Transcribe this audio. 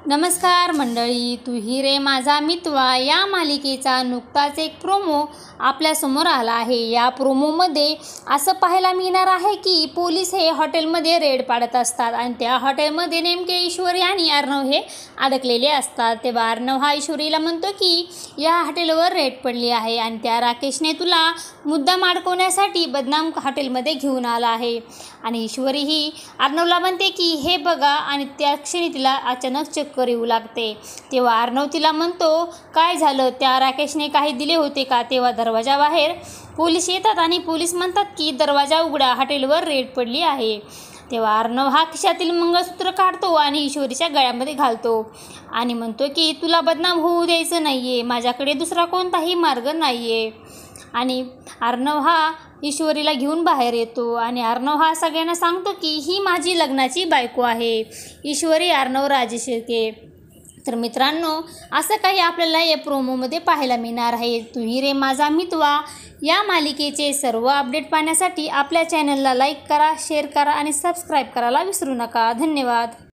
नमस्कार मंडळी, तू ही रे माझा मितवा या मालिकेचा नुकताच एक प्रोमो आपल्यासमोर आला आहे। या प्रोमोमध्ये असं पाहायला मिळणार आहे की पोलीस हे हॉटेलमध्ये रेड पाडत असतात आणि त्या हॉटेलमध्ये नेमके ईश्वरी आणि अर्णव हे अडकलेले असतात। तेव्हा अर्णव हा ईश्वरीला म्हणतो की या हॉटेलवर रेड पडली आहे आणि त्या राकेशने तुला मुद्दाम अडकवण्यासाठी बदनाम हॉटेलमध्ये घेऊन आला आहे। आणि ईश्वरी ही अर्णवला म्हणते की हे बघा आणि त्या क्षणी तिला अचानक चक्कर येऊ लागते। तेव्हा अर्णव तिला म्हणतो काय झालं, त्या राकेशने काही दिले होते का? तेव्हा दरवाजाबाहेर पोलीस येतात आणि पोलीस म्हणतात की दरवाजा उघडा, हॉटेलवर रेड पडली आहे। तेव्हा अर्णव हा खिशातील मंगळसूत्र काढतो आणि ईश्वरीच्या गळ्यामध्ये घालतो आणि म्हणतो की तुला बदनाम होऊ द्यायचं नाही आहे, माझ्याकडे दुसरा कोणताही मार्ग नाही आहे। आणि अर्णव हा ईश्वरीला घेऊन बाहेर येतो आणि अर्णव हा सगळ्यांना सांगतो की ही माझी लग्नाची बायको आहे, ईश्वरी अर्णव राजेशिर्के। तर मित्रांनो, असं काही आपल्याला या प्रोमोमध्ये पाहायला मिळणार आहे। तू ही रे माझा मितवा या मालिकेचे सर्व अपडेट पाहण्यासाठी आपल्या चॅनलला लाईक करा, शेअर करा आणि सबस्क्राईब करायला विसरू नका। धन्यवाद।